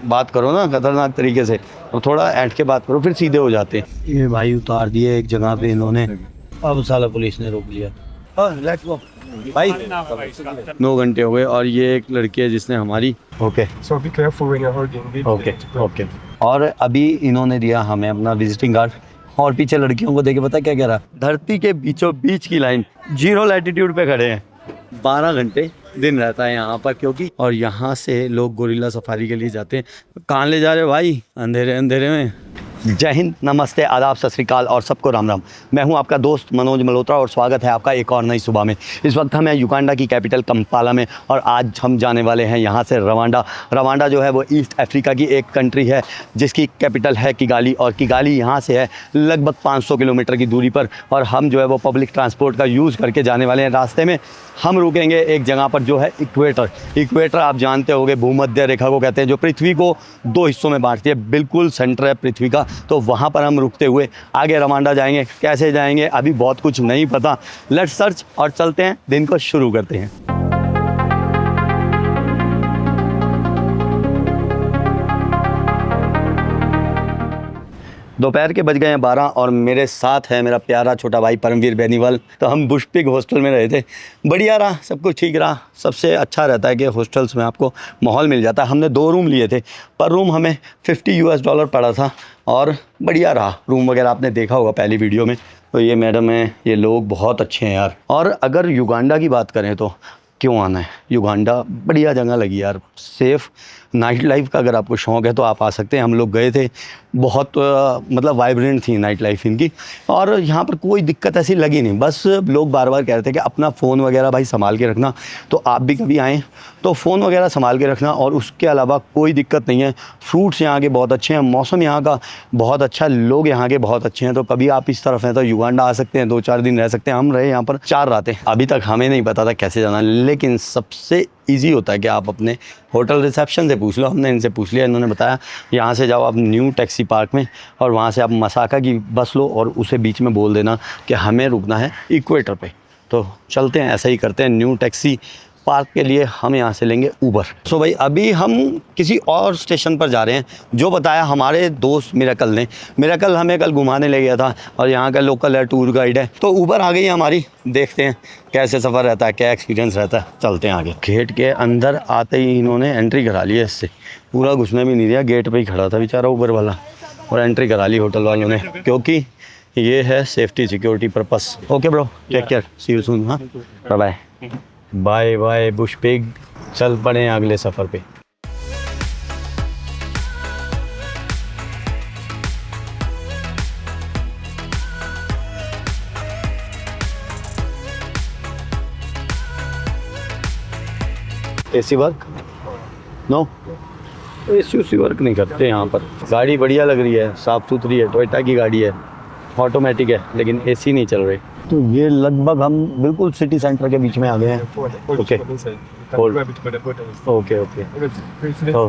बात करो ना खतरनाक तरीके से, तो थोड़ा ऐंठ के बात करो, फिर सीधे हो जाते हैं। ये भाई उतार दिए एक जगह पे इन्होंने, अब साला पुलिस ने रोक लिया। लेट्स गो भाई। 9 घंटे हो गए और ये एक लड़की है जिसने हमारी okay So be careful when you're holding. Okay. और अभी इन्होंने दिया हमें अपना विजिटिंग कार्ड, और पीछे लड़कियों को देखे पता क्या कह रहा, धरती के बीचों बीच की लाइन, 0 लैटिट्यूड पे खड़े हैं। 12 घंटे दिन रहता है यहाँ पर, क्योंकि और यहाँ से लोग गोरिल्ला सफारी के लिए जाते हैं। कहाँ ले जा रहे हो भाई अंधेरे अंधेरे में? जय हिंद, नमस्ते, आदाब, सत श्री अकाल और सबको राम राम। मैं हूं आपका दोस्त मनोज मल्होत्रा और स्वागत है आपका एक और नई सुबह में। इस वक्त हम हैं युगांडा की कैपिटल कंपाला में और आज हम जाने वाले हैं यहां से रवांडा। रवांडा जो है वो ईस्ट अफ्रीका की एक कंट्री है जिसकी कैपिटल है किगाली, और किगाली यहां से है लगभग 500 किलोमीटर की दूरी पर। और हम जो है वो पब्लिक ट्रांसपोर्ट का यूज़ करके जाने वाले हैं। रास्ते में हम रुकेंगे एक जगह पर जो है इक्वेटर। इक्वेटर आप जानते होंगे भूमध्य रेखा को कहते हैं, जो पृथ्वी को 2 हिस्सों में बांटती है, बिल्कुल सेंटर है पृथ्वी का। तो वहाँ पर हम रुकते हुए आगे रवांडा जाएंगे। कैसे जाएंगे अभी बहुत कुछ नहीं पता, लेट्स सर्च और चलते हैं, दिन को शुरू करते हैं। दोपहर के बज गए हैं 12 और मेरे साथ है मेरा प्यारा छोटा भाई परमवीर बेनीवाल। तो हम बुशपिग हॉस्टल में रहे थे, बढ़िया रहा, सब कुछ ठीक रहा। सबसे अच्छा रहता है कि हॉस्टल्स में आपको माहौल मिल जाता है। हमने 2 रूम लिए थे, पर रूम हमें $50 पड़ा था और बढ़िया रहा। रूम वगैरह आपने देखा होगा पहली वीडियो में। तो ये मैडम है, ये लोग बहुत अच्छे हैं यार। और अगर युगांडा की बात करें तो क्यों आना है, युगांडा बढ़िया जगह लगी यार, सेफ़। नाइट लाइफ का अगर आपको शौक़ है तो आप आ सकते हैं। हम लोग गए थे, बहुत मतलब वाइब्रेंट थी नाइट लाइफ इनकी, और यहाँ पर कोई दिक्कत ऐसी लगी नहीं। बस लोग बार बार कह रहे थे कि अपना फ़ोन वगैरह भाई संभाल के रखना, तो आप भी कभी आएँ तो फ़ोन वगैरह संभाल के रखना। और उसके अलावा कोई दिक्कत नहीं है। फ्रूट्स यहाँ के बहुत अच्छे हैं, मौसम यहाँ का बहुत अच्छा, लोग यहाँ के बहुत अच्छे हैं। तो कभी आप इस तरफ हैं तो युगांडा आ सकते हैं, 2-4 दिन रह सकते हैं। हम रहे यहाँ पर 4 रातें। अभी तक हमें नहीं पता था कैसे जाना, लेकिन सबसे ईजी होता है कि आप अपने होटल रिसेप्शन से पूछ लो। हमने इनसे पूछ लिया, इन्होंने बताया यहाँ से जाओ आप न्यू टैक्सी पार्क में, और वहाँ से आप मसाका की बस लो और उसे बीच में बोल देना कि हमें रुकना है इक्वेटर पे। तो चलते हैं, ऐसा ही करते हैं। न्यू टैक्सी पार्क के लिए हम यहाँ से लेंगे ऊबर। सो भाई अभी हम किसी और स्टेशन पर जा रहे हैं, जो बताया हमारे दोस्त मिराकल ने। मिराकल हमें कल घुमाने ले गया था और यहाँ का लोकल है, टूर गाइड है। तो ऊबर आ गई हमारी, देखते हैं कैसे सफ़र रहता है, क्या एक्सपीरियंस रहता है। चलते हैं आगे। गेट के अंदर आते ही इन्होंने एंट्री करा ली है, इससे पूरा घुसने भी नहीं दिया। गेट पर ही खड़ा था बेचारा ऊबर वाला, और एंट्री करा ली होटल वालों ने, क्योंकि ये है safety security purpose. Okay bro, take care, see you soon. हाँ, bye bye. Bye bye bushpig, चल पड़े अगले सफ़र पे। AC work? No, AC work नहीं करते यहाँ पर। गाड़ी बढ़िया लग रही है, साफ़ सुथरी है, टोयोटा की गाड़ी है, ऑटोमेटिक है, लेकिन एसी नहीं चल रही। तो ये लगभग हम बिल्कुल सिटी सेंटर के बीच में आ गए हैं। Okay okay okay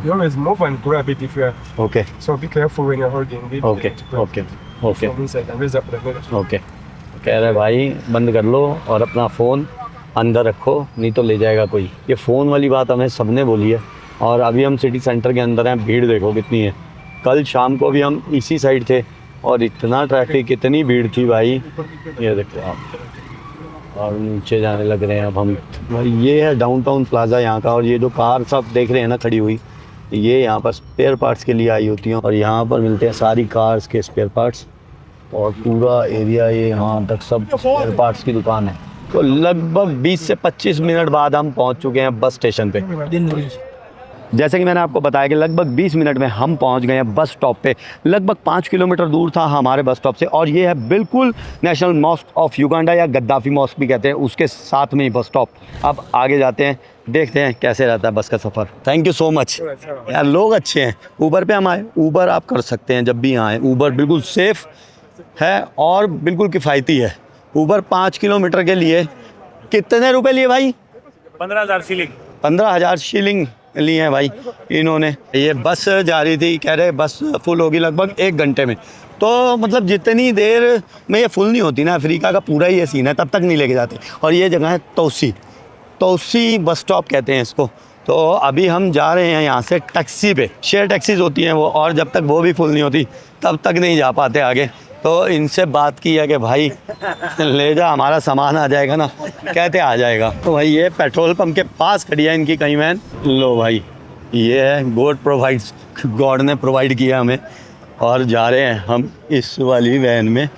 You always move and grab it if you are. Okay So be careful when you're holding it. Okay okay okay From inside and raise up the leg. Okay. कह रहे भाई बंद कर लो और अपना phone अंदर रखो, नहीं तो ले जाएगा कोई। ये फ़ोन वाली बात हमें सबने बोली है। और अभी हम सिटी सेंटर के अंदर हैं, भीड़ देखो कितनी है। कल शाम को भी हम इसी साइड थे और इतना ट्रैफिक, इतनी भीड़ थी भाई, ये देखो आप। और नीचे जाने लग रहे हैं अब हम। भाई ये है डाउनटाउन प्लाजा यहाँ का, और ये जो कार सब देख रहे हैं ना खड़ी हुई, ये यहाँ पर स्पेयर पार्ट्स के लिए आई होती हैं, और यहाँ पर मिलते हैं सारी कार्स के स्पेयर पार्ट्स। और पूरा एरिया ये यहाँ तक सब स्पेयर पार्ट्स की दुकान है। तो लगभग 20 से 25 मिनट बाद हम पहुँच चुके हैं बस स्टेशन पे। जैसे कि मैंने आपको बताया कि लगभग 20 मिनट में हम पहुंच गए हैं बस स्टॉप पे। लगभग 5 किलोमीटर दूर था हमारे बस स्टॉप से, और ये है बिल्कुल नेशनल मॉस्क ऑफ युगांडा, या गद्दाफी मॉस्क भी कहते हैं, उसके साथ में ही बस स्टॉप। अब आगे जाते हैं, देखते हैं कैसे रहता है बस का सफ़र। थैंक यू सो मच यार, लोग अच्छे हैं। ऊबर पे हम आए, ऊबर आप कर सकते हैं जब भी आएँ। ऊबर बिल्कुल सेफ़ है और बिल्कुल किफ़ायती है। ऊबर 5 किलोमीटर के लिए कितने रुपए लिए भाई? 15,000 शिलिंग। 15,000 शिलिंग लिए हैं भाई इन्होंने। ये बस जा रही थी, कह रहे बस फुल होगी लगभग 1 घंटे में। तो मतलब जितनी देर में ये फुल नहीं होती ना, अफ्रीका का पूरा ही ये सीन है, तब तक नहीं लेके जाते। और ये जगह है तौसी बस स्टॉप कहते हैं इसको। तो अभी हम जा रहे हैं यहाँ से टैक्सी पे। शेयर टैक्सीज होती हैं वो, और जब तक वो भी फुल नहीं होती तब तक नहीं जा पाते आगे। तो इनसे बात की है कि भाई ले जा, हमारा सामान आ जाएगा ना, कहते आ जाएगा। तो भाई ये पेट्रोल पंप के पास खड़ी है इनकी कहीं वैन। लो भाई ये है गॉड प्रोवाइड्स, गॉड ने प्रोवाइड किया हमें, और जा रहे हैं हम इस वाली वैन में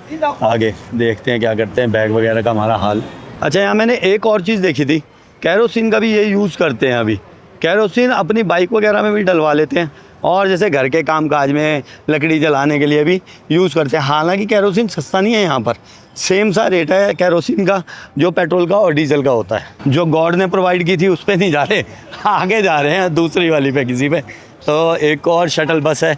आगे। देखते हैं क्या करते हैं, बैग वगैरह का हमारा हाल। अच्छा, यहाँ मैंने एक और चीज़ देखी थी, कैरोसिन का भी ये यूज़ करते हैं। अभी कैरोसिन अपनी बाइक वगैरह में भी डलवा लेते हैं, और जैसे घर के काम काज में लकड़ी जलाने के लिए भी यूज़ करते हैं। हालांकि कैरोसिन सस्ता नहीं है, यहाँ पर सेम सा रेट है कैरोसिन का जो पेट्रोल का और डीजल का होता है। जो गॉड ने प्रोवाइड की थी उस पर नहीं जा रहे, आगे जा रहे हैं दूसरी वाली पे, किसी पे। तो एक और शटल बस है,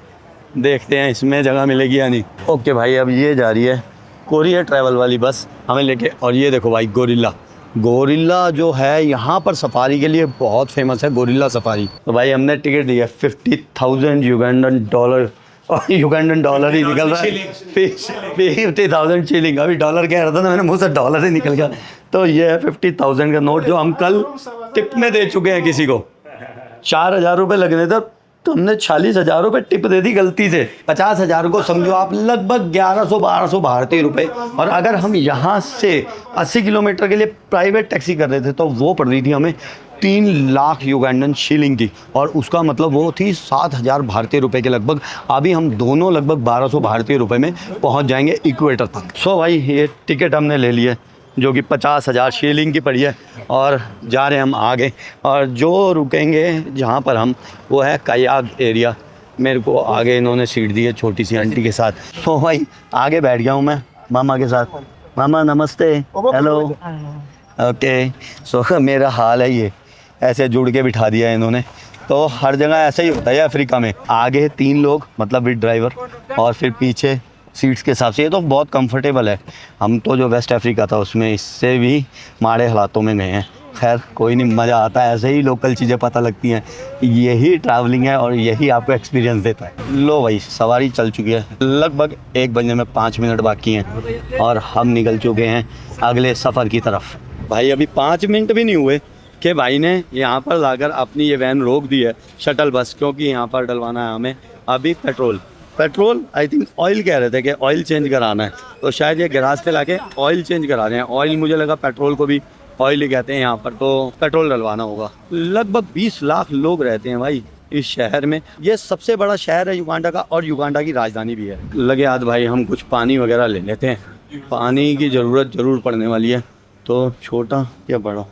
देखते हैं इसमें जगह मिलेगी या नहीं। ओके भाई, अब ये जा रही है कोरियर ट्रैवल वाली बस हमें लेके। और ये देखो भाई गोरिल्ला, गोरिल्ला जो है यहाँ पर सफारी के लिए बहुत फेमस है, गोरिल्ला सफारी। तो भाई हमने टिकट दिया 50,000 युगांडन डॉलर, और युगांडन डॉलर ही निकल रहा है, 50,000 शिलिंग। अभी डॉलर कह रहा था ना, मैंने मुँह से डॉलर ही निकल गया। तो ये है 50,000 का नोट जो हम कल टिप में दे चुके हैं किसी को। 4,000 रुपये लगने थे, तो हमने 46,000 रुपये टिप दे दी गलती से। 50,000 को समझो आप लगभग 1100-1200 भारतीय रुपये। और अगर हम यहाँ से 80 किलोमीटर के लिए प्राइवेट टैक्सी कर रहे थे तो वो पड़ रही थी हमें 3 लाख युगांडन शिलिंग की, और उसका मतलब वो थी 7,000 भारतीय रुपये के लगभग। अभी हम दोनों लगभग 1200 भारतीय रुपये में पहुँच जाएंगे इक्वेटर तक। सो भाई ये टिकट हमने ले ली है जो कि 50,000 शिलिंग की पड़ी है, और जा रहे हैं हम आगे। और जो रुकेंगे जहाँ पर हम, वो है कयाग एरिया। मेरे को आगे इन्होंने सीट दी है छोटी सी आंटी के साथ। तो भाई आगे बैठ गया हूँ मैं मामा के साथ। मामा नमस्ते, हेलो। ओके, सो मेरा हाल है ये, ऐसे जुड़ के बिठा दिया है इन्होंने। तो हर जगह ऐसा ही होता है अफ्रीका में, आगे 3 लोग मतलब विद ड्राइवर, और फिर पीछे सीट्स के हिसाब से। ये तो बहुत कंफर्टेबल है। हम तो जो वेस्ट अफ्रीका था उसमें इससे भी माड़े हालातों में गए हैं। खैर कोई नहीं, मज़ा आता है, ऐसे ही लोकल चीज़ें पता लगती हैं। यही ट्रैवलिंग है और यही आपको एक्सपीरियंस देता है। लो भाई सवारी चल चुकी है, लगभग 1 बजने में 5 मिनट बाकी हैं, और हम निकल चुके हैं अगले सफ़र की तरफ। भाई अभी 5 मिनट भी नहीं हुए कि भाई ने यहाँ पर लाकर अपनी ये वैन रोक दी है, शटल बस, क्योंकि यहाँ पर डलवाना है हमें अभी पेट्रोल। आई थिंक ऑयल कह रहे थे कि ऑयल चेंज कराना है, तो शायद ये गैराज पे लाके ऑयल चेंज करा रहे हैं। ऑयल, मुझे लगा पेट्रोल को भी ऑयल ही कहते हैं यहाँ पर, तो पेट्रोल डलवाना होगा। लगभग 20 लाख लोग रहते हैं भाई इस शहर में। ये सबसे बड़ा शहर है युगांडा का, और युगांडा की राजधानी भी है। लगे हाथ भाई हम कुछ पानी वगैरह ले लेते हैं, पानी की ज़रूरत ज़रूर पड़ने वाली है। तो छोटा या बड़ा,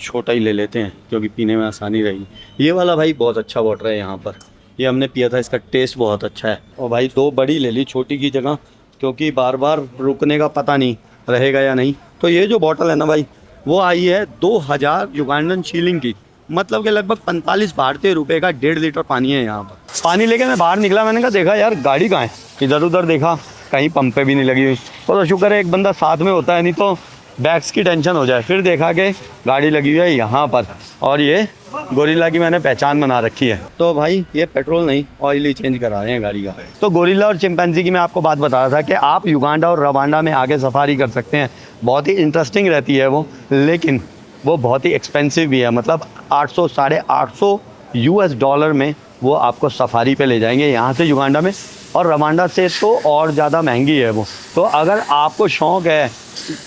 छोटा ही ले लेते हैं क्योंकि पीने में आसानी रहेगी। ये वाला भाई बहुत अच्छा वाटर है यहाँ पर, ये हमने पिया था, इसका टेस्ट बहुत अच्छा है। और भाई 2 बड़ी ले ली छोटी की जगह, क्योंकि बार बार रुकने का पता नहीं रहेगा या नहीं। तो ये जो बॉटल है ना भाई, वो आई है 2,000 युगांडन शिलिंग की, मतलब कि लगभग 45 भारतीय रुपये का 1.5 लीटर पानी है यहाँ पर। पानी लेके मैं बाहर निकला, मैंने कहा देखा यार गाड़ी कहाँ है, इधर उधर देखा, कहीं पंप पे भी नहीं लगी हुई। तो शुक्र है एक बंदा साथ में होता है, नहीं तो बैग्स की टेंशन हो जाए। फिर देखा कि गाड़ी लगी हुई है यहाँ पर, और ये गोरिल्ला की मैंने पहचान बना रखी है। तो भाई ये पेट्रोल नहीं, ऑयल ही चेंज करा रहे हैं गाड़ी का। तो गोरिल्ला और चिंपैंजी की मैं आपको बात बता रहा था कि आप युगांडा और रवांडा में आगे सफारी कर सकते हैं। बहुत ही इंटरेस्टिंग रहती है वो, लेकिन वो बहुत ही एक्सपेंसिव भी है। मतलब 800 $850 US में वो आपको सफारी पे ले जाएंगे यहाँ से युगांडा में, और रवांडा से तो और ज़्यादा महंगी है वो। तो अगर आपको शौक़ है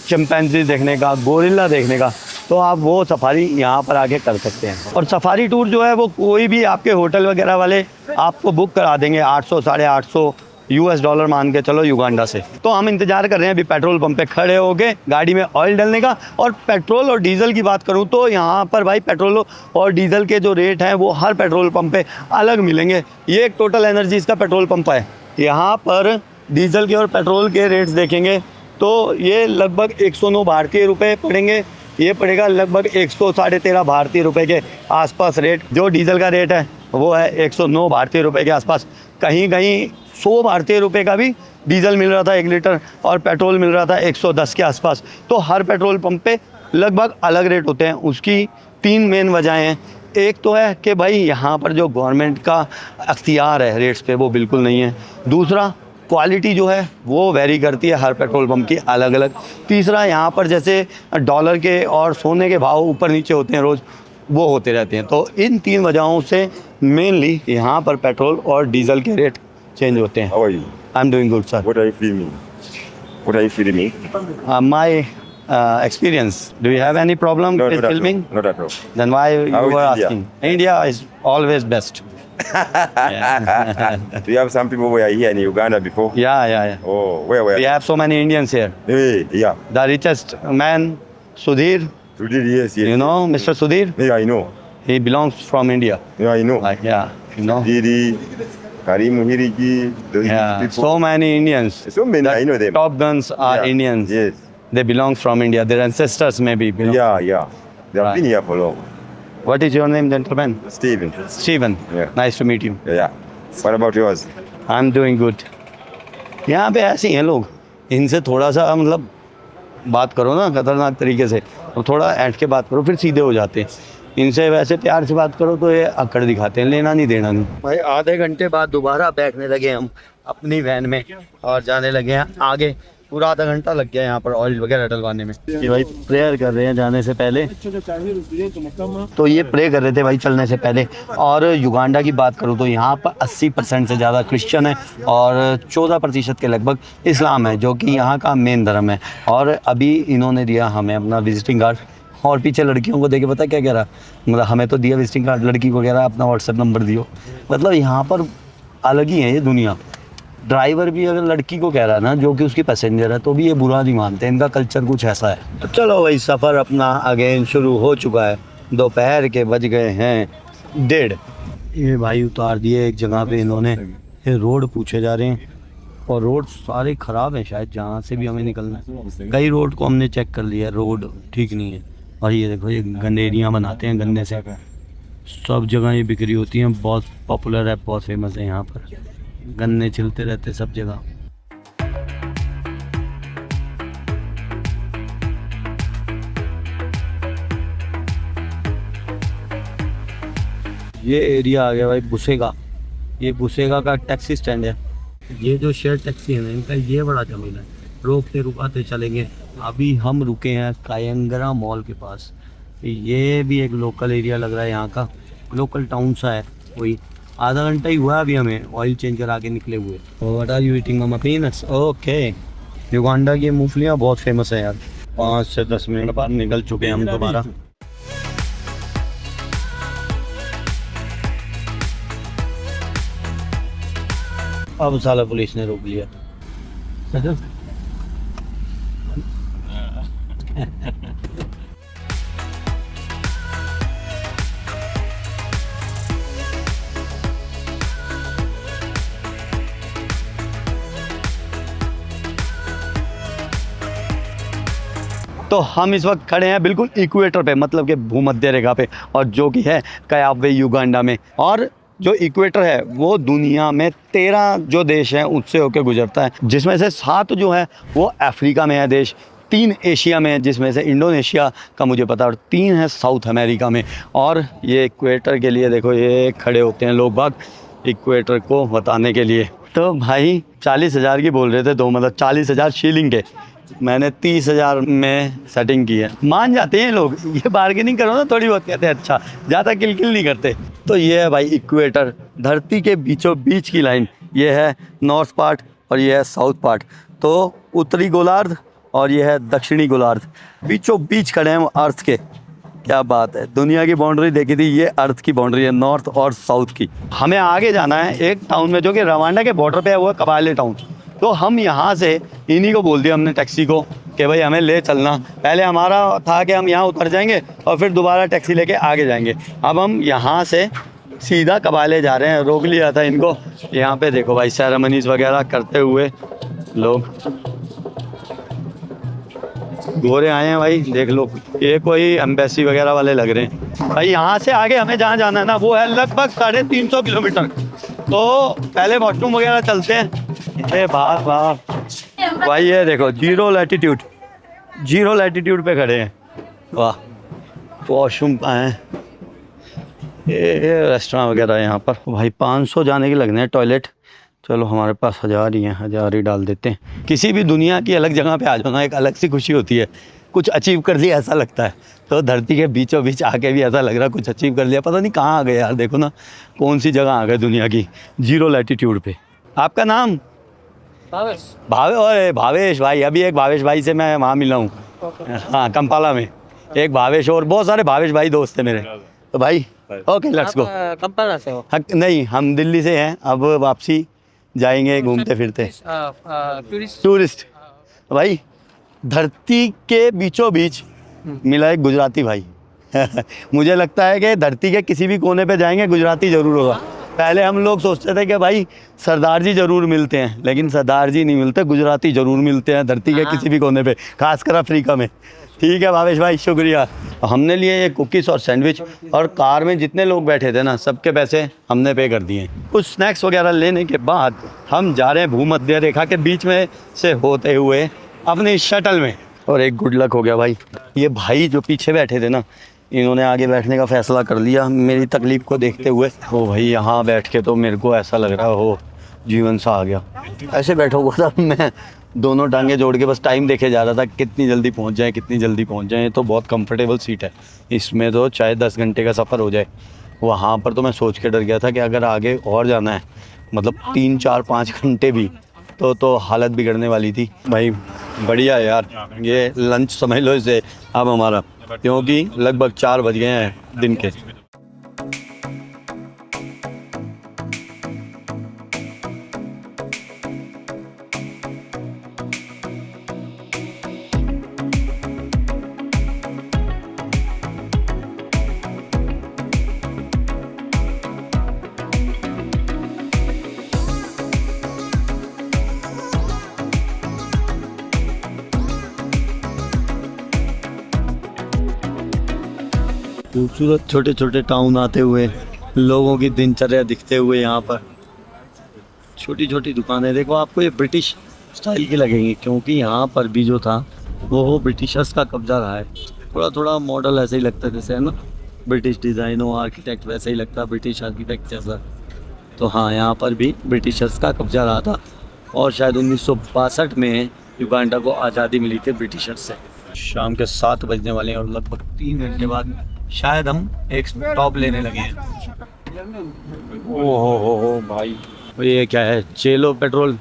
चिंपैंजी देखने का, गोरिल्ला देखने का, तो आप वो सफारी यहाँ पर आके कर सकते हैं। और सफारी टूर जो है वो कोई भी आपके होटल वगैरह वाले आपको बुक करा देंगे 800 $850 US मान के चलो युगांडा से। तो हम इंतज़ार कर रहे हैं अभी पेट्रोल पंप पे खड़े होके गाड़ी में ऑयल डालने का। और पेट्रोल और डीजल की बात करूँ तो यहाँ पर भाई पेट्रोल और डीजल के जो रेट हैं वो हर पेट्रोल पंप पे अलग मिलेंगे। ये एक टोटल एनर्जीज़ का पेट्रोल पंप है। यहाँ पर डीजल के और पेट्रोल के रेट्स देखेंगे तो ये लगभग 109 भारतीय रुपये पड़ेंगे। ये पड़ेगा लगभग 113.5 भारतीय रुपये के आसपास रेट। जो डीजल का रेट है वो है 109 भारतीय रुपये के आसपास। कहीं कहीं 100 भारतीय रुपये का भी डीजल मिल रहा था 1 लीटर, और पेट्रोल मिल रहा था 110 के आसपास। तो हर पेट्रोल पंप पे लगभग अलग रेट होते हैं। उसकी 3 मेन वजहें हैं। एक तो है कि भाई यहाँ पर जो गवर्नमेंट का अख्तियार है रेट्स पे वो बिल्कुल नहीं है। दूसरा, क्वालिटी जो है वो वेरी करती है हर पेट्रोल पंप की अलग अलग। तीसरा, यहाँ पर जैसे डॉलर के और सोने के भाव ऊपर नीचे होते हैं रोज़, वो होते रहते हैं। तो इन 3 वजहों से मेनली यहाँ पर पेट्रोल और डीजल के रेट चेंज होते हैं। How are you? I am doing good sir. What are you filming? What are you filming? My experience. Do you have any problem No, with not at all. filming? Not at all. Then why you How is were India? asking? India is always best. Do you have some people who are here in Uganda before? Yeah. Oh, where were We have so many Indians here. Hey, yeah. The richest man, Sudhir, Today, yes. you know, Mr. Sudhir, Yeah, I know. he belongs from India. Yeah, I know. Like, yeah, you know. Didi, Karim Hirigi, those Yeah, people. so many Indians. So many, The I know them. Top guns are Yeah. Indians. Yes. They belong from India. Their ancestors maybe belong. Yeah. They have Right. been here for long. What is your name, gentleman? Steven. Steven. Yeah. Nice to meet you. Yeah. What about yours? I'm doing good. यहाँ पे ऐसे ही हैं लोग, इनसे थोड़ा सा मतलब बात करो ना खतरनाक तरीके से, तो थोड़ा ऐंठ के बात करो फिर सीधे हो जाते हैं। इनसे वैसे प्यार से बात करो तो ये अकड़ दिखाते हैं, लेना नहीं देना नहीं। भाई आधे घंटे बाद दोबारा बैठने लगे हम अपनी वैन में और जाने लगे हैं आगे। पूरा आधा घंटा लग गया यहाँ पर ऑयल वगैरह डलवाने में। कि भाई प्रेयर कर रहे हैं जाने से पहले, तो ये प्रे कर रहे थे भाई चलने से पहले। और युगांडा की बात करूँ तो यहाँ पर 80% से ज़्यादा क्रिश्चियन है और 14% के लगभग इस्लाम है, जो कि यहाँ का मेन धर्म है। और अभी इन्होंने दिया हमें अपना विजिटिंग कार्ड, और पीछे लड़कियों को देखे पता क्या कह रहा, मतलब हमें तो दिया विजिटिंग कार्ड, लड़की को कह रहा अपना व्हाट्सएप नंबर दियो। मतलब यहाँ पर अलग ही है ये दुनिया। ड्राइवर भी अगर लड़की को कह रहा है ना, जो कि उसकी पैसेंजर है, तो भी ये बुरा नहीं मानते। इनका कल्चर कुछ ऐसा है। तो चलो भाई सफ़र अपना अगेन शुरू हो चुका है। दोपहर के बज गए हैं 1:30। ये भाई उतार दिए एक जगह पे इन्होंने। ये रोड पूछे जा रहे हैं और रोड सारे ख़राब हैं शायद, जहाँ से भी हमें निकलना है। कई रोड को हमने चेक कर लिया, रोड ठीक नहीं है। और ये देखो ये गंदेरियाँ बनाते हैं गन्ने से, सब जगह ये बिक्री होती हैं। बहुत पॉपुलर है, बहुत फेमस है यहाँ पर, गन्ने छिलते रहते सब जगह। ये एरिया आ गया भाई बुसेगा। ये बुसेगा का टैक्सी स्टैंड है। ये जो शेयर टैक्सी है ना, इनका ये बड़ा जमीन है, रोकते रुकाते चलेंगे। अभी हम रुके हैं कायंगरा मॉल के पास। ये भी एक लोकल एरिया लग रहा है, यहाँ का लोकल टाउन सा है कोई। आधा घंटा ही हुआ अभी हमें ऑयल चेंज करा के निकले हुए। व्हाट आर यू ईटिंग मामा? पीनट्स। ओके। युगांडा की मूंगफलियाँ बहुत फेमस है यार। 5 से 10 मिनट बाद निकल चुके हैं हम दोबारा। अब साला पुलिस ने रोक लिया। तो हम इस वक्त खड़े हैं बिल्कुल इक्वेटर पे, मतलब कि भूमध्य रेखा पे, और जो कि है कयावे युगांडा में। और जो इक्वेटर है वो दुनिया में 13 जो देश हैं उससे होकर गुजरता है, जिसमें से 7 जो है वो अफ्रीका में है देश, 3 एशिया में है जिसमें से इंडोनेशिया का मुझे पता, और 3 है साउथ अमेरिका में। और ये इक्वेटर के लिए देखो ये खड़े होते हैं लोग बाग इक्वेटर को बताने के लिए। तो भाई 40,000 की बोल रहे थे, तो मतलब 40,000 शीलिंग के। मैंने 30,000 में सेटिंग की है। मान जाते हैं लोग, ये बार्गेनिंग करो ना थोड़ी बहुत, कहते हैं अच्छा, ज़्यादा किलकिल नहीं करते। तो ये है भाई इक्वेटर, धरती के बीचों बीच की लाइन। ये है नॉर्थ पार्ट और ये है साउथ पार्ट। तो उत्तरी गोलार्ध और ये है दक्षिणी गोलार्ध, बीचों बीच खड़े हैं अर्थ के। क्या बात है, दुनिया की बाउंड्री देखी थी, ये अर्थ की बाउंड्री है, नॉर्थ और साउथ की। हमें आगे जाना है एक टाउन में जो कि रवांडा के बॉर्डर पे है, वो है कबाले टाउन। तो हम यहाँ से इन्हीं को बोल दिया हमने टैक्सी को कि भाई हमें ले चलना। पहले हमारा था कि हम यहाँ उतर जाएंगे और फिर दोबारा टैक्सी लेके आगे जाएंगे। अब हम यहाँ से सीधा कबाले जा रहे हैं। रोक लिया था इनको। यहाँ पे देखो भाई सेरेमनीज वगैरह करते हुए लोग, गोरे आए हैं भाई, देख लो। ये कोई एम्बेसी वगैरह वाले लग रहे हैं भाई। यहाँ से आगे हमें जहाँ जाना है ना, वो है लगभग 350 किलोमीटर। तो पहले वॉशरूम वगैरह चलते हैं। अरे वाह भाई, ये देखो जीरो लैटिट्यूड पे खड़े हैं। वाह, वॉशरूम आए, ये रेस्टोरेंट वगैरह है यहाँ पर। भाई 500 जाने के लगने हैं टॉयलेट। चलो हमारे पास 1000 ही हैं, 1000 ही डाल देते हैं। किसी भी दुनिया की अलग जगह पे आ जाओ ना, एक अलग सी खुशी होती है। कुछ अचीव कर लिया ऐसा लगता है। तो धरती के बीचों बीच आके भी ऐसा लग रहा है कुछ अचीव कर लिया, पता नहीं कहाँ आ गए यार। देखो ना कौन सी जगह आ गए दुनिया की, जीरो लैटिट्यूड पे। आपका नाम? भावेश भाई, अभी एक भावेश भाई से मैं वहाँ मिला हूँ, हाँ कंपाला में। एक भावेश और बहुत सारे भावेश भाई दोस्त हैं मेरे। तो भाई ओके लेट्स गो। कंपाला से हो? नहीं, हम दिल्ली से हैं, अब वापसी जाएंगे घूमते फिरते। टूरिस्ट। भाई धरती के बीचों बीच मिला एक गुजराती भाई। मुझे लगता है कि धरती के किसी भी कोने पे जाएंगे गुजराती ज़रूर होगा। पहले हम लोग सोचते थे कि भाई सरदार जी ज़रूर मिलते हैं, लेकिन सरदार जी नहीं मिलते, गुजराती ज़रूर मिलते हैं धरती के किसी भी कोने पे, खासकर अफ्रीका में। ठीक है भावेश भाई, शुक्रिया। हमने लिए ये कुकीज़ और सैंडविच, और कार में जितने लोग बैठे थे ना सबके पैसे हमने पे कर दिए। कुछ स्नैक्स वगैरह लेने के बाद हम जा रहे हैं भूमध्य रेखा के बीच में से होते हुए अपने शटल में। और एक गुड लक हो गया भाई, ये भाई जो पीछे बैठे थे ना, इन्होंने आगे बैठने का फ़ैसला कर लिया मेरी तकलीफ़ को देखते हुए। ओ भाई यहाँ बैठ के तो मेरे को ऐसा लग रहा हो जीवन सा आ गया। ऐसे बैठा हुआ था मैं, दोनों टांगे जोड़ के बस टाइम देखे जा रहा था कितनी जल्दी पहुँच जाए, कितनी जल्दी पहुँच जाए। तो बहुत कंफर्टेबल सीट है, इसमें तो चाहे 10 घंटे का सफ़र हो जाए। वहाँ पर तो मैं सोच के डर गया था कि अगर आगे और जाना है, मतलब 3, 4, 5 घंटे भी, तो हालत बिगड़ने वाली थी। भाई बढ़िया है यार, ये लंच समझ लो इसे अब हमारा, क्योंकि लगभग 4 बज गए हैं दिन के। खूबसूरत छोटे छोटे टाउन आते हुए, लोगों की दिनचर्या दिखते हुए, यहाँ पर छोटी छोटी दुकानें। देखो आपको ये ब्रिटिश स्टाइल की लगेंगी, क्योंकि यहाँ पर भी जो था वो ब्रिटिशर्स का कब्जा रहा है। थोड़ा थोड़ा मॉडल ऐसे ही लगता है जैसे, है ना, ब्रिटिश डिज़ाइन हो, आर्किटेक्ट वैसे ही लगता है, ब्रिटिश आर्किटेक्ट जैसा। तो हाँ, यहाँ पर भी ब्रिटिशर्स का कब्जा रहा था, और शायद 1962 में युगांडा को आज़ादी मिली थी ब्रिटिशर्स से। शाम के 7 बजने वाले हैं, और लगभग 3 घंटे बाद शायद हम एक स्टॉप लेने लगे हैं। ओहो भाई, ये क्या है? चेलो पेट्रोलियम,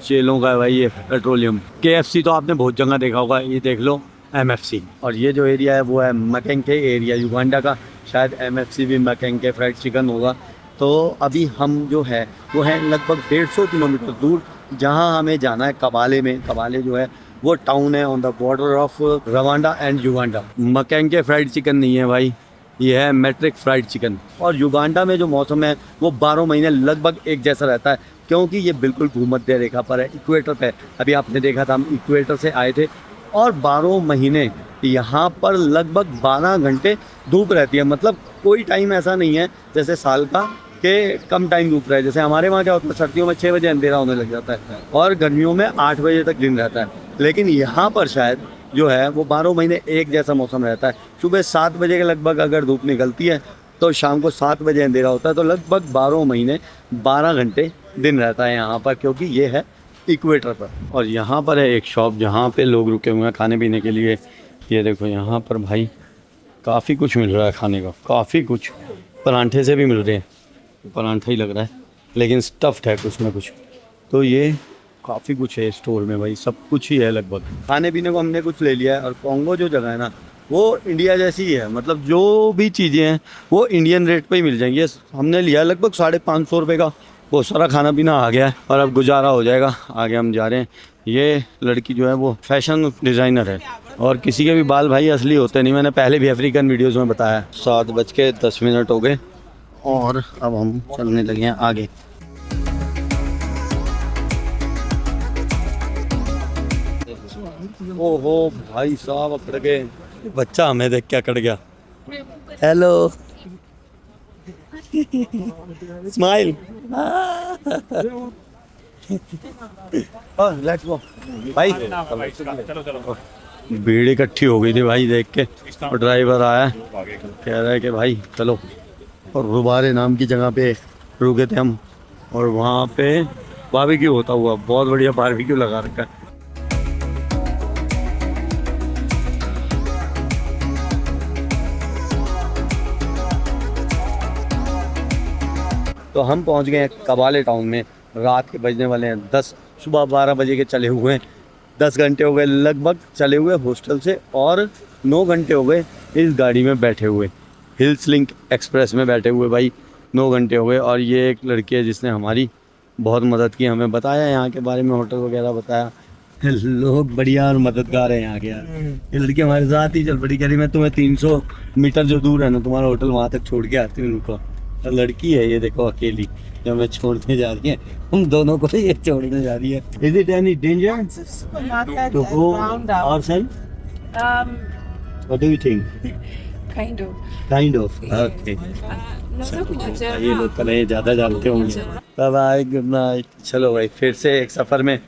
चेलों का है भाई ये पेट्रोलियम। KFC तो आपने बहुत जगह देखा होगा, ये देख लो MFC। और ये जो एरिया है वो है मकैंके एरिया, युगांडा का। शायद MFC भी मकैंके फ्राइड चिकन होगा। तो अभी हम जो है वो है लगभग 150 किलोमीटर दूर, जहाँ हमें जाना है कबाले में। कबाले जो है वो टाउन है on the border of Rwanda and Uganda. मकैंके फ्राइड चिकन नहीं है भाई, ये है मैट्रिक फ्राइड चिकन। और युगांडा में जो मौसम है वो 12 महीने लगभग एक जैसा रहता है, क्योंकि ये बिल्कुल भूमध्य रेखा पर है, इक्वेटर पे। अभी आपने देखा था हम इक्वेटर से आए थे, और 12 महीने यहाँ पर लगभग 12 घंटे धूप रहती है। मतलब कोई टाइम ऐसा नहीं है जैसे साल का कि कम टाइम धूप रहे। जैसे हमारे वहाँ क्या होता है, सर्दियों में 6 बजे अंधेरा होने लग जाता है, और गर्मियों में 8 बजे तक दिन रहता है। लेकिन यहाँ पर शायद जो है वो 12 महीने एक जैसा मौसम रहता है। सुबह 7 बजे के लगभग अगर धूप निकलती है तो शाम को 7 बजे अंधेरा होता है। तो लगभग 12 महीने 12 घंटे दिन रहता है यहाँ पर, क्योंकि ये है इक्वेटर पर। और यहाँ पर है एक शॉप जहाँ पे लोग रुके हुए हैं खाने पीने के लिए। ये देखो यहाँ पर भाई काफ़ी कुछ मिल रहा है खाने का, काफ़ी कुछ। परांठे से भी मिल रहे हैं, परांठा ही लग रहा है, लेकिन स्टफ्ड है कुछ ना कुछ। तो ये काफ़ी कुछ है स्टोर में भाई, सब कुछ ही है लगभग। खाने पीने को हमने कुछ ले लिया है। और कॉन्गो जो जगह है ना वो इंडिया जैसी ही है, मतलब जो भी चीज़ें हैं वो इंडियन रेट पे ही मिल जाएंगी। हमने लिया लगभग 550 रुपये का, बहुत सारा खाना पीना आ गया है और अब गुजारा हो जाएगा। आगे हम जा रहे हैं। ये लड़की जो है वो फैशन डिज़ाइनर है, और किसी के भी बाल भाई असली होते नहीं, मैंने पहले भी अफ्रीकन वीडियोज़ में बताया। 7:10 हो गए और अब हम चलने लगे हैं आगे। ओहो भाई साहब अकड़ गए, बच्चा हमें देख के अकड़ गया। हेलो स्माइल, लेट्स गो भाई। भीड़ इकट्ठी हो गई थी भाई देख के, और ड्राइवर आया कह रहा है कि भाई चलो। और रुबारे नाम की जगह पे रुके थे हम, और वहाँ पे बारबेक्यू होता हुआ, बहुत बढ़िया बारबेक्यू लगा रखा है। तो हम पहुंच गए हैं कबाले टाउन में। रात के बजने वाले हैं 10, सुबह 12 बजे के चले हुए हैं। 10 घंटे हो गए लगभग चले हुए हॉस्टल से, और 9 घंटे हो गए इस गाड़ी में बैठे हुए, हिल्स लिंक एक्सप्रेस में बैठे हुए भाई। 9 घंटे हो गए। और ये एक लड़की है जिसने हमारी बहुत मदद की, हमें बताया यहाँ के बारे में, होटल वगैरह बताया। लोग बढ़िया और मददगार हैं यहाँ के यार। ये लड़की हमारे साथ ही चल पड़ी, कह रही मैं तुम्हें 300 मीटर जो दूर है ना तुम्हारा होटल, वहाँ तक छोड़ के आती हूँ उनको। और लड़की है ये देखो अकेली, जो हमें छोड़ने जा रही है, हम दोनों को ये छोड़ने जा रही है। Is it any danger to go ourself? What do you think? Kind of okay. ये लोग पहले ज़्यादा जानते होंगे। Bye bye, good night. चलो भाई, फिर से एक सफ़र में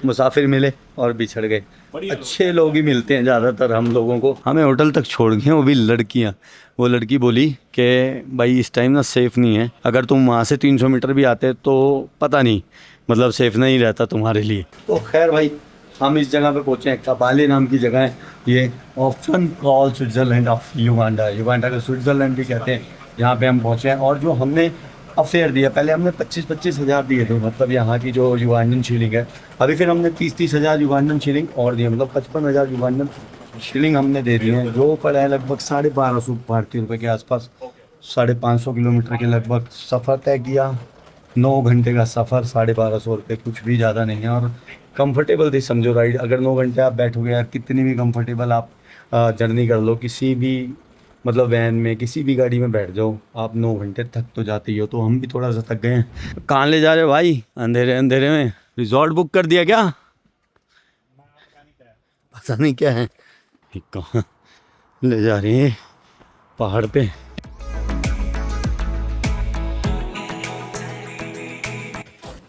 मुसाफिर मिले और बिछड़ गए। अच्छे लोग ही मिलते हैं ज़्यादातर हम लोगों को। हमें होटल तक छोड़ गए, वो भी लड़कियाँ। वो लड़की बोली कि भाई इस टाइम ना सेफ़ नहीं है, अगर तुम वहाँ से 300 मीटर भी आते तो पता नहीं, मतलब सेफ़ नहीं रहता तुम्हारे लिए। तो खैर भाई, हम इस जगह पे पहुँचे हैं, कबाले नाम की जगह है। ये option call Switzerland of Uganda, Uganda का स्विट्ज़रलैंड भी कहते हैं। यहाँ पे हम पहुँचे हैं, और जो हमने अफेयर दिया, पहले हमने 25-25 हज़ार दिए थे, मतलब यहाँ की जो युगांडन शिलिंग है। अभी फिर हमने 30-30 हज़ार युगांडन शिलिंग और दिए, मतलब 55 हज़ार युगांडन शिलिंग हमने दे दी है, जो पड़ा है लगभग 1250 भारतीय रुपये के आसपास। 550 किलोमीटर के लगभग सफ़र तय किया, 9 घंटे का सफ़र, 1250 रुपये, कुछ भी ज़्यादा नहीं है। और कंफर्टेबल थी समझो राइड। अगर 9 घंटे आप बैठोगे यार, कितनी भी कंफर्टेबल आप जर्नी कर लो, किसी भी मतलब वैन में, किसी भी गाड़ी में बैठ जाओ, आप 9 घंटे थक तो जाते ही हो। तो हम भी थोड़ा सा थक गए हैं। कहाँ ले जा रहे हो भाई? अंधेरे अंधेरे में रिजॉर्ट बुक कर दिया क्या? पता नहीं क्या है। कहाँ ले जा रही है? पहाड़ पे।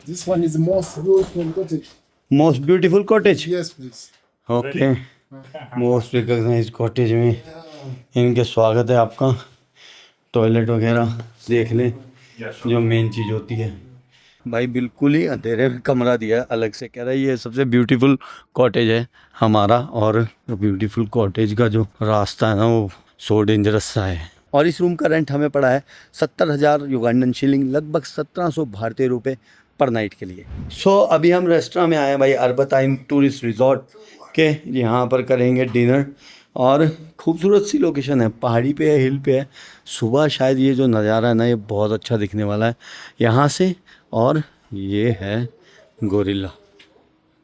This one is the most beautiful cottage. Most beautiful cottage. Yes, please. Okay, most recognise cottage में इनके स्वागत है आपका। टॉयलेट वगैरह देख लें, जो मेन चीज़ होती है। भाई बिल्कुल ही अंधेरे में कमरा दिया है अलग से, कह रहा है ये सबसे ब्यूटीफुल कॉटेज है हमारा। और ब्यूटीफुल कॉटेज का जो रास्ता है ना, वो सो डेंजरस सा है। और इस रूम का रेंट हमें पड़ा है 70,000 युगांडन शिलिंग, लगभग 1700 भारतीय रुपये पर नाइट के लिए। अभी हम रेस्टोरेंट में आए हैं भाई, अर्बताइन टूरिस्ट रिजॉर्ट के। यहाँ पर करेंगे डिनर, और खूबसूरत सी लोकेशन है, पहाड़ी पे है, हिल पे है। सुबह शायद ये जो नज़ारा है ना, ये बहुत अच्छा दिखने वाला है यहाँ से। और ये है गोरिल्ला,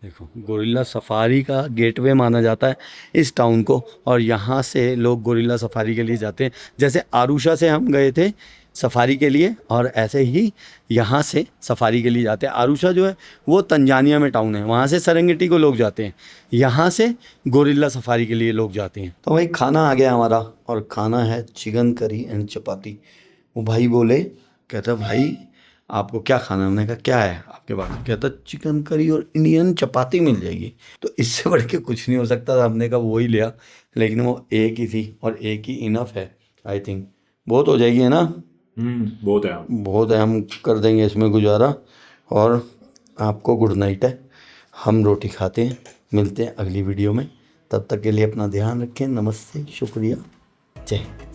देखो गोरिल्ला सफारी का गेटवे माना जाता है इस टाउन को। और यहाँ से लोग गोरिल्ला सफारी के लिए जाते हैं। जैसे आरुषा से हम गए थे सफारी के लिए, और ऐसे ही यहाँ से सफारी के लिए जाते हैं। आरुषा जो है वो तंजानिया में टाउन है, वहाँ से सेरेंगेटी को लोग जाते हैं, यहाँ से गोरिल्ला सफारी के लिए लोग जाते हैं। तो भाई खाना आ गया हमारा, और खाना है चिकन करी एंड चपाती। वो भाई बोले, कहता भाई आपको क्या खाना है? हमने कहा क्या है आपके पास? कहता चिकन करी और इंडियन चपाती मिल जाएगी। तो इससे बढ़ के कुछ नहीं हो सकता था, हमने कहा वही लिया। लेकिन वो एक ही थी, और एक ही इनफ है आई थिंक, बहुत हो जाएगी है ना? बहुत है, बहुत है, हम कर देंगे इसमें गुजारा। और आपको गुड नाइट है, हम रोटी खाते हैं, मिलते हैं अगली वीडियो में। तब तक के लिए अपना ध्यान रखें। नमस्ते, शुक्रिया, जय हिंद।